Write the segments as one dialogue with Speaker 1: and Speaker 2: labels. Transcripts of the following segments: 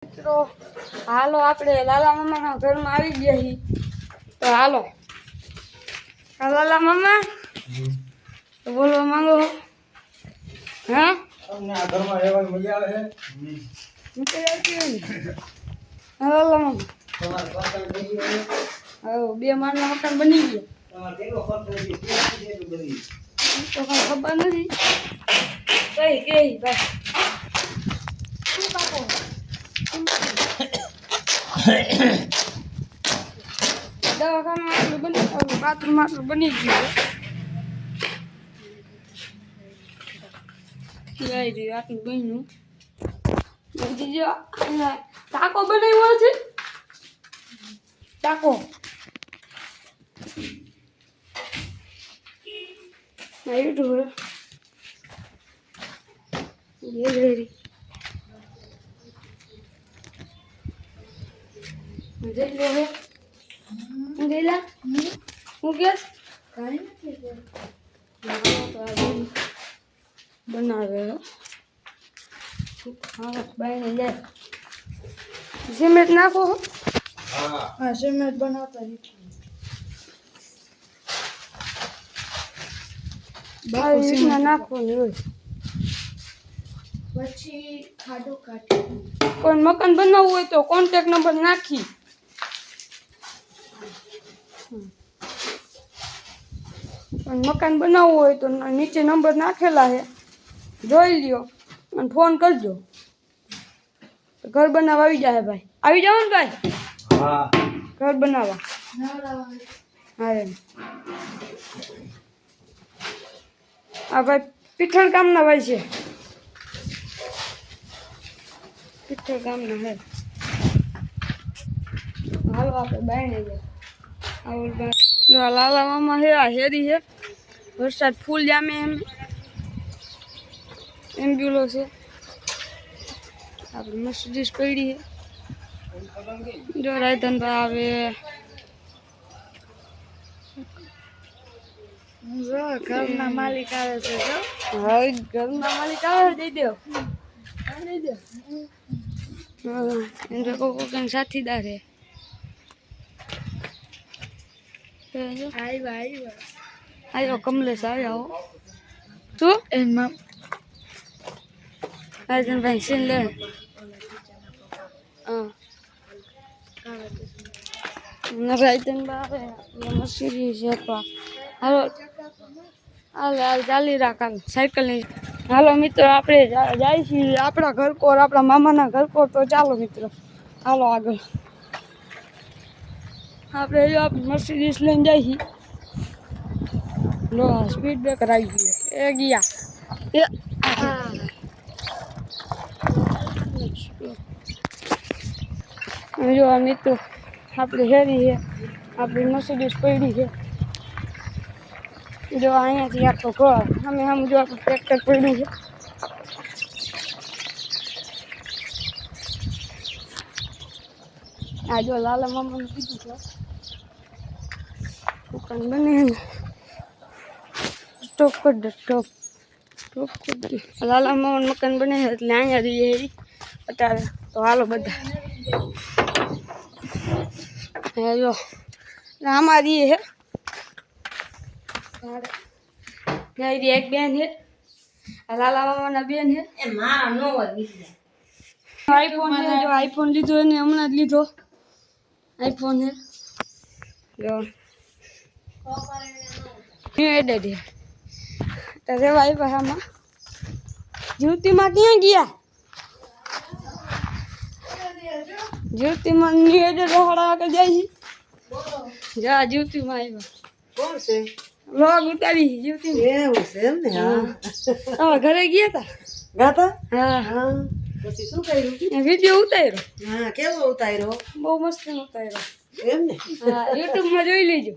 Speaker 1: મિત્રો હાલો આપણે લાલા મામાના ઘરમાં આવી ગયા છીએ તો હાલો લાલા મામા તો બોલવા માંગો હા
Speaker 2: તમને આ ઘરમાં રહેવાની મજા આવે છે
Speaker 1: લાલા મામા
Speaker 2: તમારા પાછળ બની ગયો
Speaker 1: હવે બે માળના મકાન બની ગયા
Speaker 2: તમારે કેટલો ખર્ચ થઈ ગયો કેટલું બની
Speaker 1: તો કઈ ખબર નથી કઈ ભાઈ શું કાકો દવાખાનું આટલું બની બાથરૂમ આટલું બની ગયું લઈ રહ્યું આટલું બન્યું બીજી ટાકો બનાવ્યો છે ટાકો યુટ્યુબ ये रेडी मुझे लो है गेला હું કે કાઈ નથી બનાવે હા બાઈને જાય સિમેન્ટ નાખો હા સિમેન્ટ બનાવતા બાકી સિમેન્ટ નાખો ને હોય
Speaker 3: પછી ખાડો કાઢી
Speaker 1: કોઈ મકાન બનાવવું હોય તો કોન્ટેક્ટ નંબર નાખી પણ મકાન બનાવવું હોય તો નીચે નંબર નાખેલા છે જોઈ લ્યો અને ફોન કરજો ઘર બનાવવા આવી જાય ભાઈ આવી જાવ ને ભાઈ
Speaker 2: હા
Speaker 1: ઘર બનાવવા હા એમ આ ભાઈ પીઠળ ગામના ભાઈ છે પીઠળ ગામના હે હાલો આપણે બાયણે ગયા જો લાલા મામા હે આ હેરી હે વરસાદ ફૂલ જામે એમ એમ્બ્યુલો છે આપણે મર્સિડીઝ પડી છે જો રાયધનભાઈ આવે
Speaker 3: ઘરના માલિક આવે છે જો
Speaker 1: હવે ઘરના માલિક આવે દઈ દો એને કોઈ સાથીદાર હે આવ્યો કમલેશ આવ્યો તું
Speaker 3: એમાં
Speaker 1: રાયધનભાઈ સીન લે રાયધનભાઈ આવે મશીરી છે તો હાલો હાલ ચાલી રાખ હાલ સાયકલની હાલો મિત્રો આપણે જાય છીએ આપણા ઘર કોર આપણા મામાના ઘર કોર તો ચાલો મિત્રો હાલો આગળ આપણે મર્સિડીઝ લઈને જાય છીએ લો સ્પીડ બ્રેકર આવી ગયું એ ગયા જો આ મિત્રો આપણે હેરી છે આપણી મર્સિડીઝ પડી છે જો અહીંયાથી આખો ઘર અમે આમ જો આપણું ટ્રેક્ટર પડ્યું છે આ જો લાલા મામાનું કીધું છે દુકાન બને ને સ્ટોપ કરી દે સ્ટોપ કરી દે લાલા મામાનું મકાન બને છે એટલે અહીંયા રહીએ અત્યારે તો હાલો બધા હે જો આમાં રહીએ હે એક બેન છે લાલા મામાના બેન છે
Speaker 3: એ મારા નો હોય
Speaker 1: આઈફોન છે જો આઈફોન લીધો એને હમણાં જ લીધો આઈફોન છે જો ન્યુ એડેડ છે તો ભાઈ ભાઈમાં જ્યોતિમાં ક્યાં ગયા જ્યોતિમાં ન્યુ એડેડ રખડા આગળ જાય છે જા જ્યોતિમાં આવ્યા
Speaker 3: કોણ છે
Speaker 1: વ્લોગ ઉતારી જ્યોતિ
Speaker 3: એવું છે એમ ને હા
Speaker 1: તમે ઘરે ગયા
Speaker 3: ગાતા
Speaker 1: હતા
Speaker 3: હા પછી શું કર્યું
Speaker 1: વિડીયો ઉતાર્યો
Speaker 3: હા કેવો ઉતાર્યો
Speaker 1: બહુ મસ્ત ઉતાર્યો
Speaker 3: એમ ને
Speaker 1: હા યુટ્યુબમાં જોઈ લેજો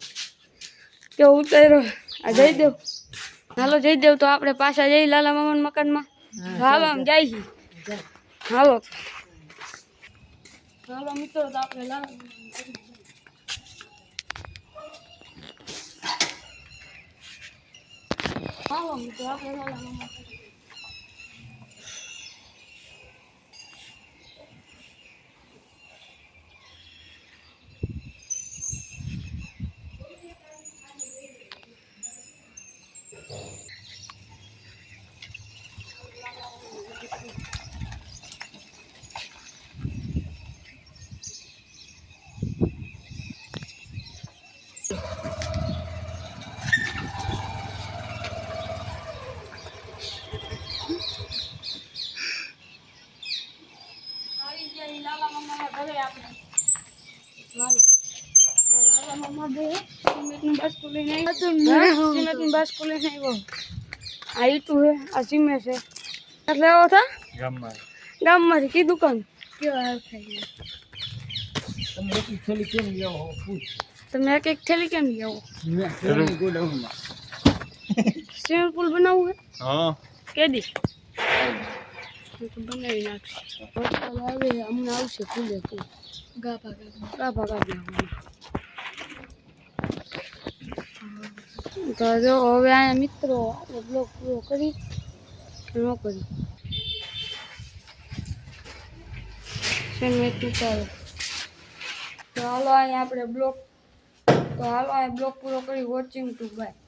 Speaker 1: કે ઉતાર્યો આ જયદેવ હાલો જયદેવ તો આપણે પાછા જઈ લાલા મામાના મકાનમાં હાલો આમ જાય છે હાલો હાલો મિત્રો તો આપણે લાલા હાલો મિત્રો આપણે લાલા મામા ગયા લાલા મામાના ઘરે આપણે હાલો લાલા મામા બે સિમેન્ટનું બાસ્કું લઈને આવ્યો સિમેન્ટનું બાસ્કું લઈને આવ્યો આ ઈટું છે આ સિમેન્ટ છે એટલે આવો થા ગામમાંથી કી દુકાન કેવા
Speaker 2: તમે એક થેલી કેમ લેવો પૂછ
Speaker 1: તમે એક થેલી કેમ લેવો
Speaker 2: મેં થેલી ગોડાઉનમાં
Speaker 1: સ્વિમિંગ પૂલ બનાવવું છે
Speaker 2: હા
Speaker 1: કેદી તો બનાવી નાખશે વરસાદ આવે હમણાં આવશે ફૂલે ફૂલ ગાભા ગાભા તો જો હવે અહીંયા મિત્રો બ્લોગ પૂરો કરી ન કરી સિમેન્ટ ઉતારો તો હાલો અહીંયા આપણે બ્લોગ પૂરો કરી વોચિંગ ટુ બાય